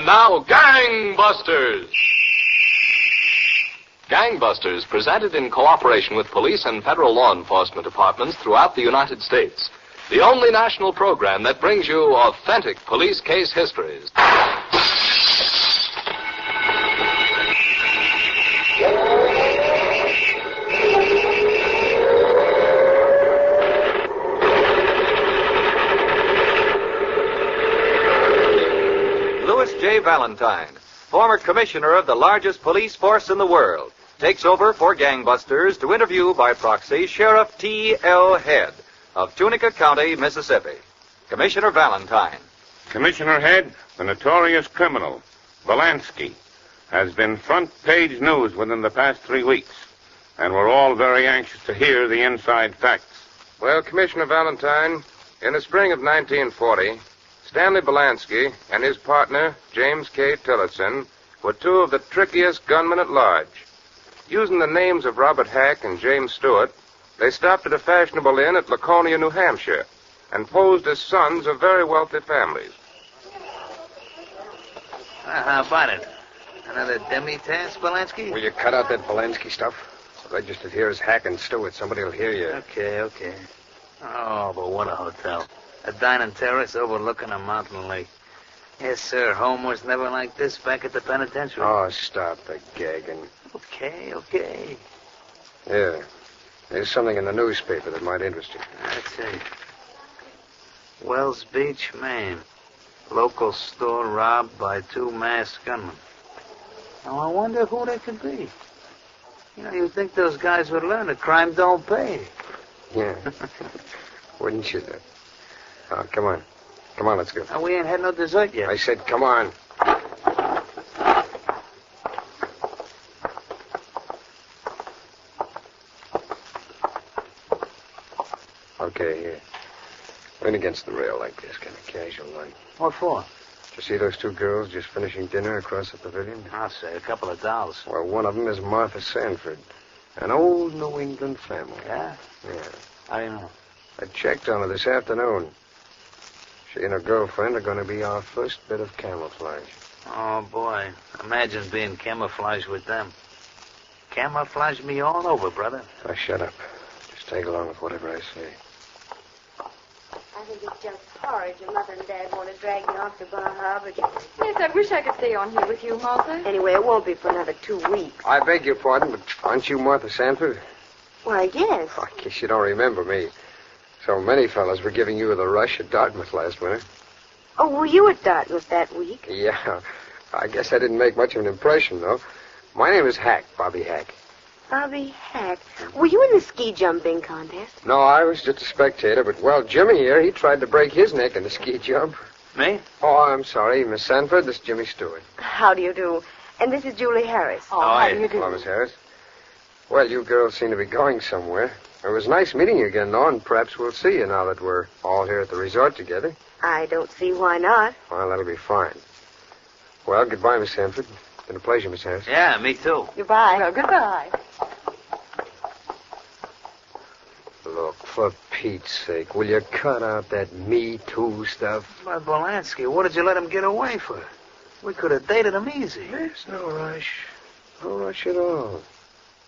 And now, Gangbusters! Gangbusters, presented in cooperation with police and federal law enforcement departments throughout the United States. The only national program that brings you authentic police case histories. J. Valentine, former commissioner of the largest police force in the world, takes over for Gangbusters to interview by proxy Sheriff T.L. Head of Tunica County, Mississippi. Commissioner Valentine. Commissioner Head, the notorious criminal, Bielanski, has been front-page news within the past 3 weeks, and we're all very anxious to hear the inside facts. Well, Commissioner Valentine, in the spring of 1940... Stanley Bielanski and his partner, James K. Tillotson, were two of the trickiest gunmen at large. Using the names of Robert Hack and James Stewart, they stopped at a fashionable inn at Laconia, New Hampshire, and posed as sons of very wealthy families. How about it? Another demi-task, Bielanski? Will you cut out that Bielanski stuff? Registered here as Hack and Stewart. Somebody will hear you. Okay. Oh, but what a hotel. A dining terrace overlooking a mountain lake. Yes, sir. Home was never like this back at the penitentiary. Oh, stop the gagging. Okay. Yeah. There's something in the newspaper that might interest you. Let's see. Wells Beach, Maine. Local store robbed by 2 masked gunmen. Now, I wonder who they could be. You know, you'd think those guys would learn that crime don't pay. Yeah. Wouldn't you, though? Oh, come on. Come on, let's go. Oh, we ain't had no dessert yet. I said, come on. Okay, here. Lean against the rail like this, kind of casual like. What for? Did you see those 2 girls just finishing dinner across the pavilion? I'll say, a couple of dolls. Well, one of them is Martha Sanford, an old New England family. Yeah? Yeah. How do you know? I checked on her this afternoon. She and her girlfriend are going to be our first bit of camouflage. Oh, boy. Imagine being camouflaged with them. Camouflage me all over, brother. Now, shut up. Just tag along with whatever I say. I think it's just horrid your mother and Dad want to drag me off to Bar Harbor. Yes, I wish I could stay on here with you, Martha. Anyway, it won't be for another 2 weeks. I beg your pardon, but aren't you Martha Sanford? Why, yes. Oh, I guess you don't remember me. So many fellows were giving you the rush at Dartmouth last winter. Oh, were you at Dartmouth that week? Yeah. I guess I didn't make much of an impression, though. My name is Hack, Bobby Hack. Bobby Hack. Were you in the ski jumping contest? No, I was just a spectator, but, well, Jimmy here, he tried to break his neck in the ski jump. Me? Oh, I'm sorry, Miss Sanford. This is Jimmy Stewart. How do you do? And this is Julie Harris. How do you Hello, Miss Harris. Well, you girls seem to be going somewhere. It was nice meeting you again, though, and perhaps we'll see you now that we're all here at the resort together. I don't see why not. Well, that'll be fine. Well, goodbye, Miss Sanford. It's been a pleasure, Miss Harris. Yeah, me too. Goodbye. Well, goodbye. Look, for Pete's sake, will you cut out that Me Too stuff? But, Bielanski, what did you let him get away for? We could have dated him easy. There's no rush. No rush at all.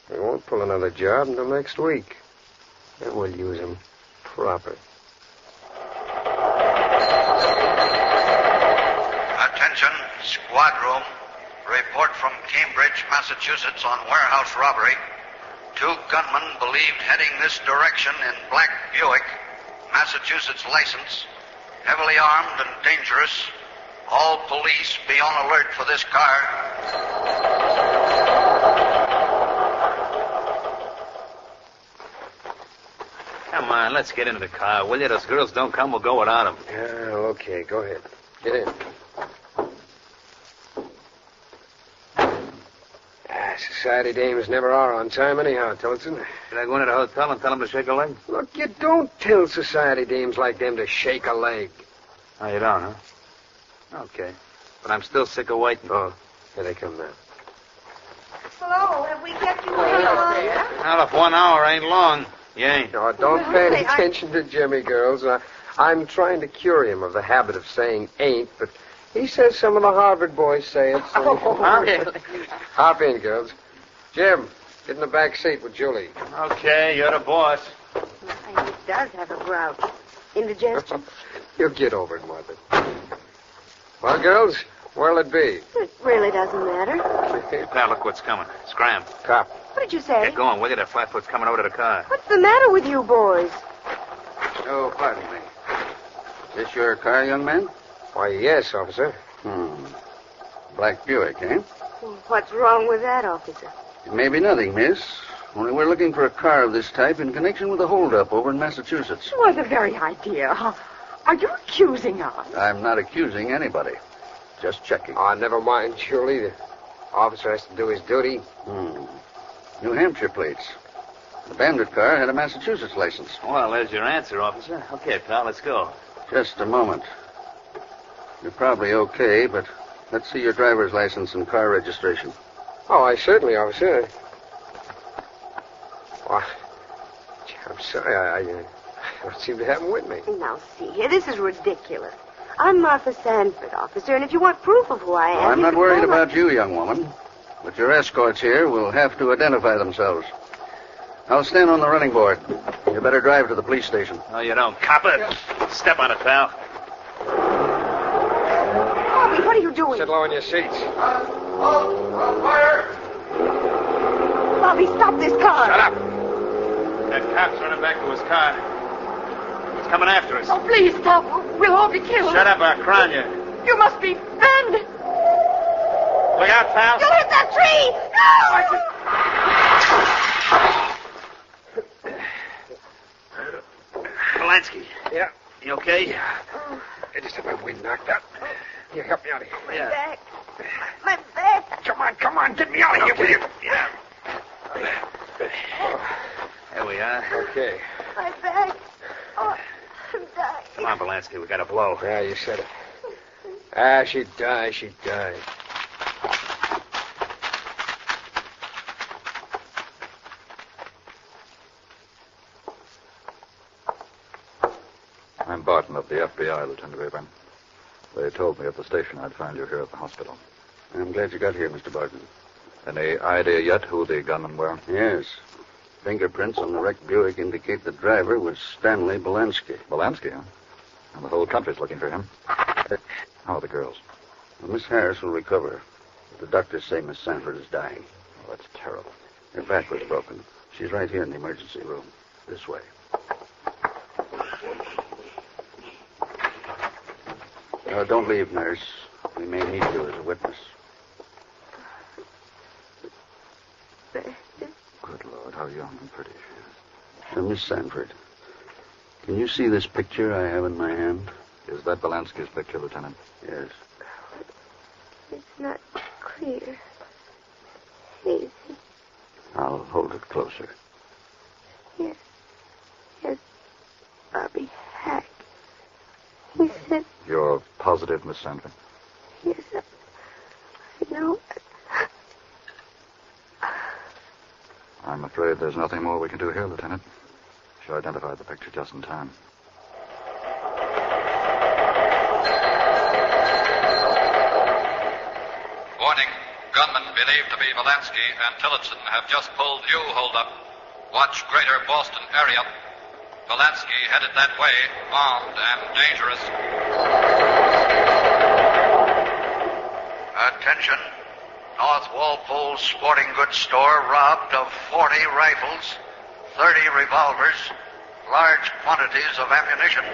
We won't pull another job until next week. Then we'll use him proper. Attention, squad room. Report from Cambridge, Massachusetts on warehouse robbery. 2 gunmen believed heading this direction in black Buick, Massachusetts license, heavily armed and dangerous. All police be on alert for this car. Come on, let's get into the car, will you? Those girls don't come, we'll go without them. Yeah, okay, go ahead. Get in. Society dames never are on time anyhow, Tillotson. Should I go into the hotel and tell them to shake a leg? Look, you don't tell society dames like them to shake a leg. Oh, you don't, huh? Okay. But I'm still sick of waiting. Oh, here they come now. Hello, have we kept you waiting long? Well, if 1 hour ain't long, you ain't. No, don't pay any attention to Jimmy, girls. I'm trying to cure him of the habit of saying ain't, but He says some of the Harvard boys say it. So. Really? Hop in, girls. Jim, get in the back seat with Julie. Okay, you're the boss. He does have a grouch. Indigestion? You'll get over it, Martha. Well, girls, where'll it be? It really doesn't matter. Hey, pal, look what's coming. Scram. Cop. What did you say? Get going. We'll get that Flatfoot's coming over to the car. What's the matter with you boys? Oh, pardon me. Is this your car, young man? Why, yes, officer. Black Buick, eh? What's wrong with that, officer? It may be nothing, miss. Only we're looking for a car of this type in connection with a holdup over in Massachusetts. Why, the very idea. Are you accusing us? I'm not accusing anybody. Just checking. Oh, never mind, Julie. The officer has to do his duty. New Hampshire plates. The bandit car had a Massachusetts license. Well, there's your answer, officer. Okay, pal, let's go. Just a moment. You're probably okay, but let's see your driver's license and car registration. Oh, I certainly, officer. Oh, I'm sorry. I don't seem to have them with me. Now, see here, this is ridiculous. I'm Martha Sanford, officer, and if you want proof of who I am... I'm not worried about you, young woman. But your escorts here will have to identify themselves. I'll stand on the running board. You better drive to the police station. No, you don't. Cop it. Step on it, pal. Bobby, what are you doing? Sit low in your seats. Fire! Bobby, stop this car. Shut up. That cop's running back to his car. He's coming after us. Oh, please stop. We'll all be killed. Shut up, I'll crown you. You must be banned. Look out, pal. You'll hit that tree. No! Bielanski. Yeah. You okay? I just have my wind knocked out. Here, help me out of here. My back. My back. Come on, get me out of here, will you? Yeah. There we are. Okay. My back. Oh, I'm dying. Come on, Bielanski. We got to blow. Yeah, you said it. She'd die. I'm Barton of the FBI, Lieutenant Rayburn. They told me at the station I'd find you here at the hospital. I'm glad you got here, Mr. Barton. Any idea yet who the gunmen were? Yes. Fingerprints on the wrecked Buick indicate the driver was Stanley Bielanski. Bielanski, huh? And the whole country's looking for him. How are the girls? Well, Miss Harris will recover. But the doctors say Miss Sanford is dying. Oh, that's terrible. Her back was broken. She's right here in the emergency room. This way. Don't leave, nurse. We may need you as a witness. Good Lord, how young and pretty she is. Miss Sanford, can you see this picture I have in my hand? Is that Bielanski's picture, Lieutenant? Yes. It's not clear. Easy. I'll hold it closer. Yes. Bobby Hack. He said... You're positive, Miss Sanford? Yes, I know. I'm afraid there's nothing more we can do here, Lieutenant. She identified the picture just in time. Warning. Gunmen believed to be Bielanski and Tillotson have just pulled new holdup. Watch greater Boston area. Bielanski headed that way, armed and dangerous. Attention. North Walpole Sporting Goods Store robbed of 40 rifles, 30 revolvers, large quantities of ammunition.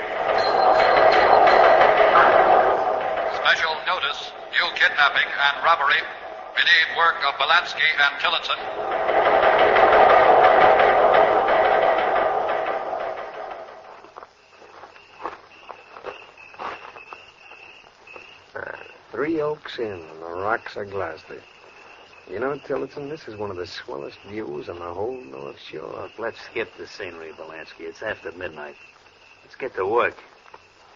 Special notice. New kidnapping and robbery. We need work of Bielanski and Tillotson. Three Oaks Inn, and the rocks are Gloucester. You know, Tillotson, this is one of the swellest views on the whole North Shore. Let's skip the scenery, Bielanski. It's after midnight. Let's get to work.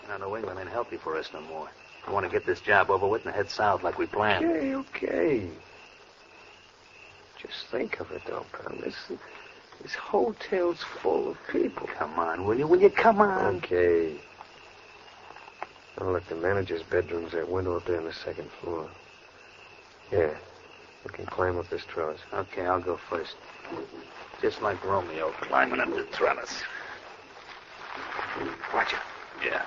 You know, New England ain't healthy for us no more. We want to get this job over with and head south like we planned. Okay. Just think of it, though, pal. This hotel's full of people. Come on, will you? Will you come on? Okay. Oh, look, the manager's bedroom's that window up there on the second floor. Yeah. We can climb up this trellis. Okay, I'll go first. Just like Romeo climbing up the trellis. Watch it. Yeah.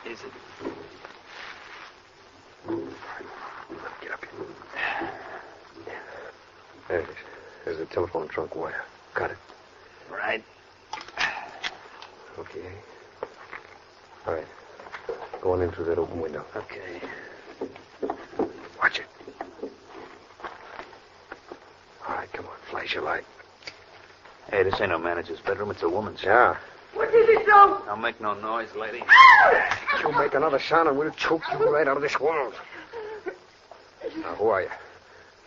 Is it? Get up here. There it is. There's the telephone trunk wire. Got it. Right. Okay. All right. Go on in through that open window. Okay. Watch it. All right, come on. Flash your light. Hey, this ain't no manager's bedroom. It's a woman's. Yeah. What is it, Joe? Don't make no noise, lady. You make another sound and we'll choke you right out of this world. Now, who are you?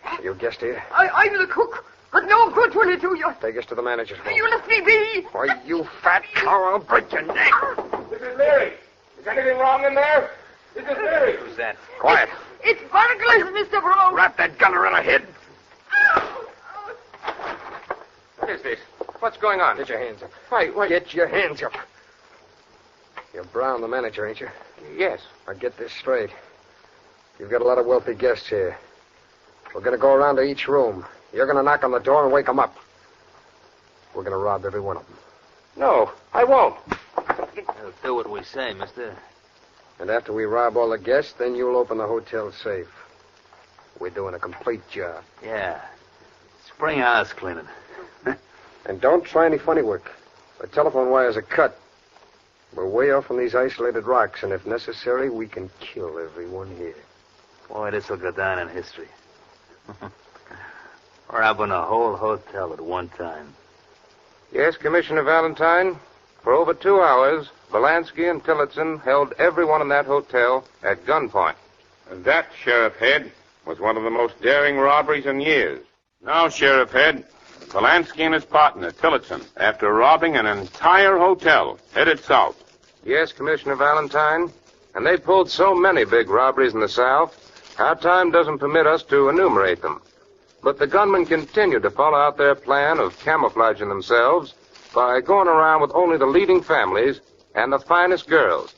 Are you a guest here? I'm the cook. But no good will it do you. Take us to the manager's room. You let me be. Why, you fat cow, I'll break your neck. Mrs. Leary, is anything wrong in there? Mrs. Leary. Who's that? Quiet. It's burglars, Mr. Brown. Wrap that gun around her head. What is this? What's going on? Get your hands up. Why? Get your hands up. You're Brown, the manager, ain't you? Yes. Now, get this straight. You've got a lot of wealthy guests here. We're going to go around to each room. You're going to knock on the door and wake them up. We're going to rob every one of them. No, I won't. We'll do what we say, mister. And after we rob all the guests, then you'll open the hotel safe. We're doing a complete job. Yeah. Spring house cleaning. And don't try any funny work. The telephone wires are cut. We're way off on these isolated rocks, and if necessary, we can kill everyone here. Boy, this will go down in history. Robbing a whole hotel at one time. Yes, Commissioner Valentine. For over 2 hours, Bielanski and Tillotson held everyone in that hotel at gunpoint. And that, Sheriff Head, was one of the most daring robberies in years. Now, Sheriff Head, Bielanski and his partner, Tillotson, after robbing an entire hotel, headed south. Yes, Commissioner Valentine. And they pulled so many big robberies in the South, our time doesn't permit us to enumerate them. But the gunmen continued to follow out their plan of camouflaging themselves by going around with only the leading families and the finest girls.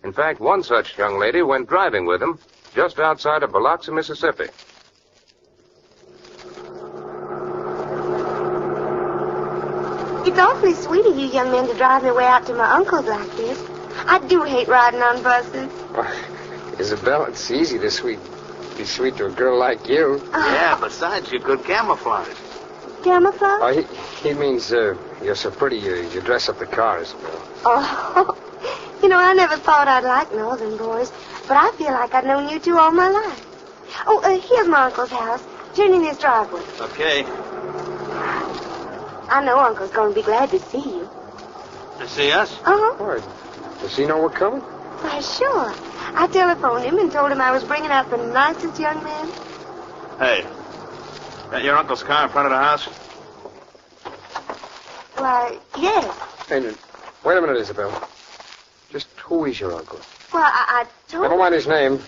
In fact, one such young lady went driving with them just outside of Biloxi, Mississippi. It's awfully sweet of you young men to drive me way out to my uncle's like this. I do hate riding on buses. Isabel, it's easy to be sweet to a girl like you. Yeah, besides, you could camouflage. Camouflage? Oh, he means you're so pretty you dress up the car, Isabel. Oh, you know, I never thought I'd like northern boys, but I feel like I've known you two all my life. Oh, here's my uncle's house. Turn in his driveway. Okay. I know Uncle's going to be glad to see you. To see us? Uh-huh. Why, does he know we're coming? Why, sure. I telephoned him and told him I was bringing out the nicest young man. Hey, that your uncle's car in front of the house? Why, yes. Hey, wait a minute, Isabel. Just who is your uncle? Well, I told Never him... mind his name.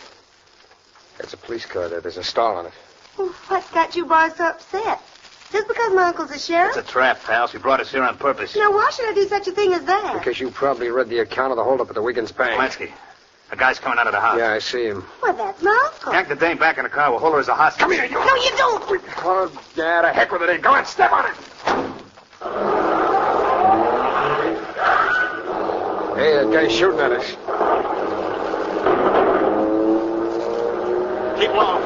There's a police car there. There's a star on it. Well, what's got you boys so upset? Just because my uncle's a sheriff? It's a trap, pal. He brought us here on purpose. Now, why should I do such a thing as that? Because you probably read the account of the holdup at the Wiggins Bank. Bielanski, a guy's coming out of the house. Yeah, I see him. Well, that's my uncle. Yank the dame back in the car. We'll hold her as a hostage. Come here, you... No, you don't. Oh, yeah, the heck with it. Go on, step on it. Hey, that guy's shooting at us. Keep low.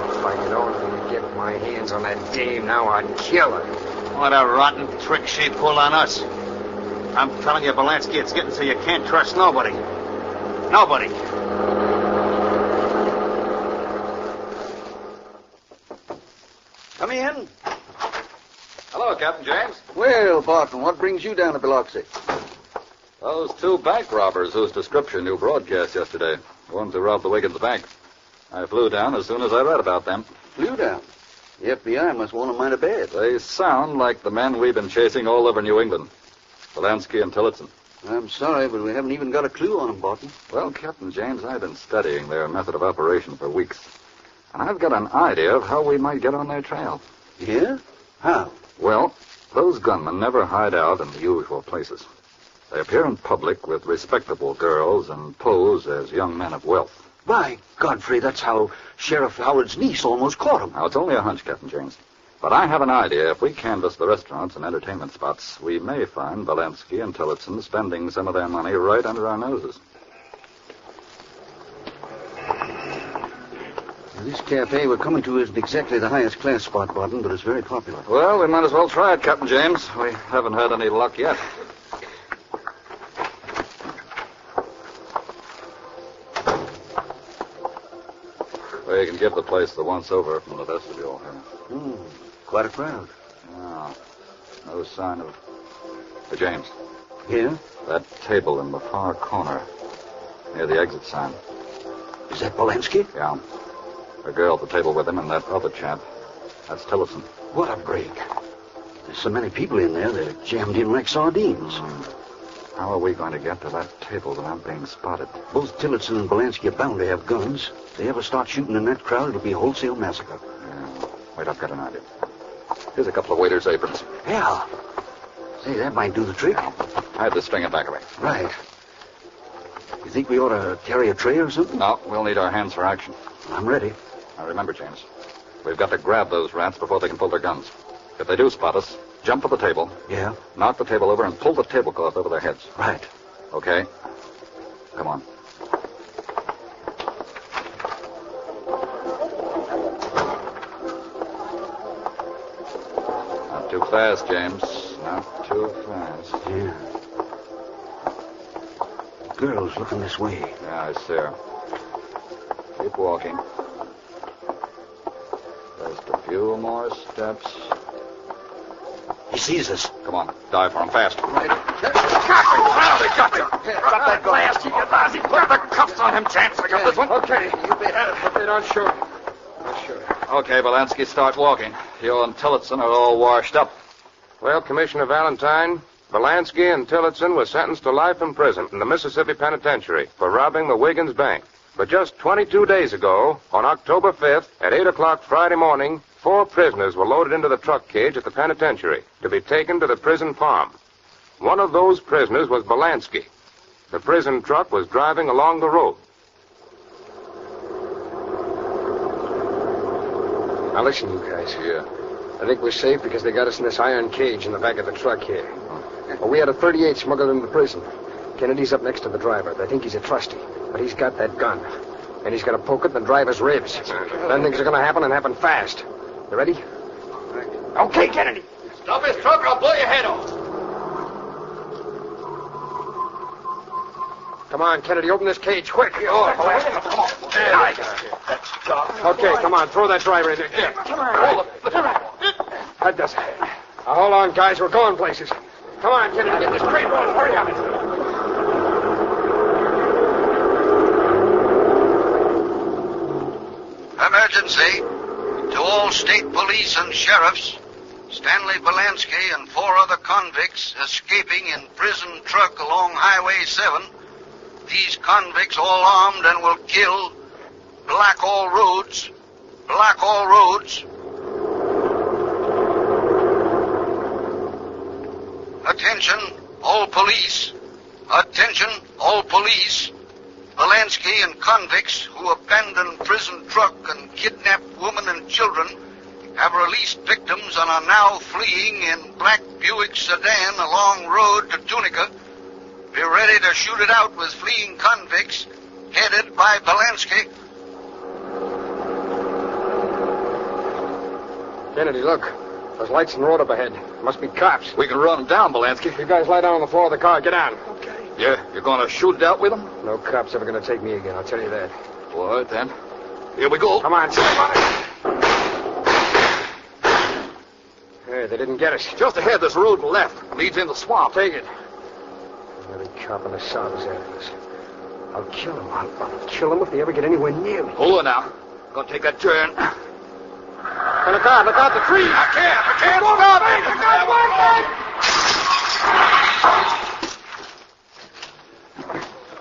If I could only get my hands on that dame now, I'd kill her. What a rotten trick she pulled on us. I'm telling you, Bielanski, it's getting so you can't trust nobody. Nobody. Come in. Hello, Captain James. Well, Barton, what brings you down to Biloxi? Those two bank robbers whose description you broadcast yesterday. The ones who robbed the Wiggins Bank. I flew down as soon as I read about them. Flew down. The FBI must want them mighty bad. They sound like the men we've been chasing all over New England. Bielanski and Tillotson. I'm sorry, but we haven't even got a clue on them, Barton. Well, Captain James, I've been studying their method of operation for weeks. And I've got an idea of how we might get on their trail. Yeah? How? Well, those gunmen never hide out in the usual places. They appear in public with respectable girls and pose as young men of wealth. By Godfrey, that's how Sheriff Howard's niece almost caught him. Now, it's only a hunch, Captain James. But I have an idea. If we canvass the restaurants and entertainment spots, we may find Bielanski and Tillotson spending some of their money right under our noses. This cafe we're coming to isn't exactly the highest class spot, Barton, but it's very popular. Well, we might as well try it, Captain James. We haven't had any luck yet. Well, you can give the place the once-over from the vestibule here. Quite a crowd. Yeah. No sign of... Hey, James. Yeah? That table in the far corner, near the exit sign. Is that Bielanski? Yeah. A girl at the table with him and that other chap. That's Tillotson. What a break. There's so many people in there, they're jammed in like sardines. How are we going to get to that table without being spotted? Both Tillotson and Bielanski are bound to have guns. If they ever start shooting in that crowd, it'll be a wholesale massacre. Yeah. Wait, I've got an idea. Here's a couple of waiters' aprons. Yeah. Say, that might do the trick. I had to string it back away. Right. You think we ought to carry a tray or something? No, we'll need our hands for action. I'm ready. Now, remember, James, we've got to grab those rats before they can pull their guns. If they do spot us, jump for the table. Yeah? Knock the table over and pull the tablecloth over their heads. Right. Okay? Come on. Not too fast, James. Not too fast. Yeah. The girl's looking this way. Yeah, I see her. Keep walking. Just a few more steps. He sees us. Come on, dive for him fast. Right. They got him. Drop that glass, you lousy. Put the cuffs on him, Chance. I got this one. Okay, you bet. Okay, don't shoot. Don't shoot. Okay, Bielanski, start walking. You and Tillotson are all washed up. Well, Commissioner Valentine, Bielanski and Tillotson were sentenced to life in prison in the Mississippi Penitentiary for robbing the Wiggins Bank. But just 22 days ago, on October 5th, at 8 o'clock Friday morning, 4 prisoners were loaded into the truck cage at the penitentiary to be taken to the prison farm. One of those prisoners was Bielanski. The prison truck was driving along the road. Now listen, you guys. Yeah. I think we're safe because they got us in this iron cage in the back of the truck here. Well, we had a .38 smuggled into prison. Kennedy's up next to the driver. They think he's a trustee, but he's got that gun. And he's going to poke it in the driver's ribs. Then things are going to happen and happen fast. You ready? Okay, Kennedy. Stop his truck or I'll blow your head off. Come on, Kennedy, open this cage quick. Come on. Okay, come on, throw that driver in there. Yeah. Come on. That does it. Now, hold on, guys, we're going places. Come on, Kennedy, get this train rolling. Hurry up. Emergency. To all state police and sheriffs, Stanley Bielanski and 4 other convicts escaping in prison truck along Highway 7. These convicts all armed and will kill. Block all roads. Block all roads. Attention, all police. Attention, all police. Bielanski and convicts who abandoned prison truck and kidnapped women and children have released victims and are now fleeing in black Buick sedan along road to Tunica. Be ready to shoot it out with fleeing convicts headed by Bielanski. Kennedy, look. There's lights in the road up ahead. Must be cops. We can run them down, Bielanski. You guys lie down on the floor of the car. Get down. Okay. Yeah, you're going to shoot it out with them? No cop's ever going to take me again, I'll tell you that. All right, then. Here we go. Come on, step on it. Hey, they didn't get us. Just ahead, there's a road to the left. Leads in the swamp. Take it. Every cop in the South is after us. I'll kill them. I'll kill them if they ever get anywhere near me. Hold on now. Gonna take that turn. And look out, the tree. I can't. Look out,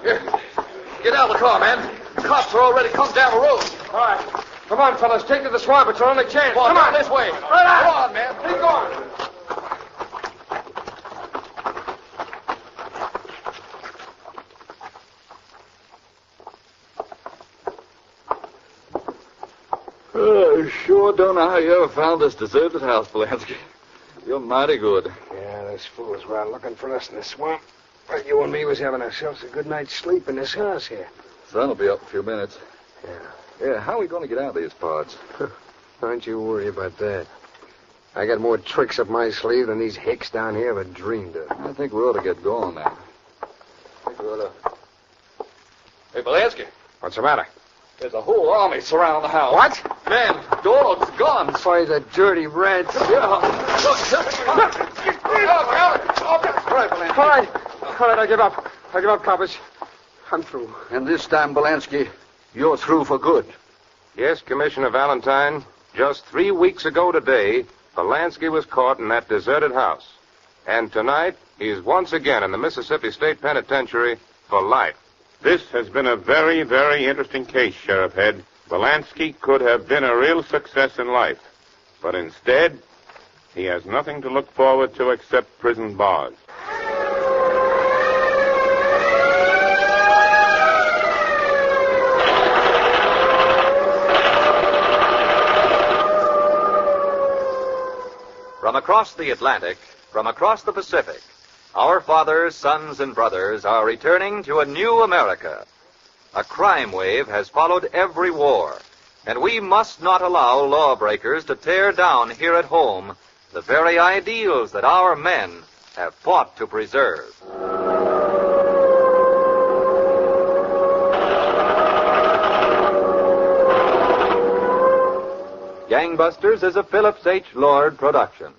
Here, get out of the car, man. The cops are already come down the road. All right. Come on, fellas. Take to the swamp. It's our only chance. Come on, this way. Right on. Come on, man. Keep going. I sure don't know how you ever found this deserted house, Bielanski. You're mighty good. Yeah, those fools were out looking for us in the swamp. But you and me was having ourselves a good night's sleep in this house here. Sun will be up in a few minutes. Yeah. Yeah, how are we going to get out of these parts? Don't you worry about that. I got more tricks up my sleeve than these hicks down here ever dreamed of. I think we ought to get going now. Hey, Bielanski. What's the matter? There's a whole army surrounding the house. What? Men, dogs, guns. By the dirty rats. Yeah. All right, I give up. I give up, coppers. I'm through. And this time, Bielanski, you're through for good. Yes, Commissioner Valentine. Just 3 weeks ago today, Bielanski was caught in that deserted house. And tonight, he's once again in the Mississippi State Penitentiary for life. This has been a very, very interesting case, Sheriff Head. Bielanski could have been a real success in life. But instead, he has nothing to look forward to except prison bars. From across the Atlantic, from across the Pacific, our fathers, sons, and brothers are returning to a new America. A crime wave has followed every war, and we must not allow lawbreakers to tear down here at home the very ideals that our men have fought to preserve. Gangbusters is a Phillips H. Lord production.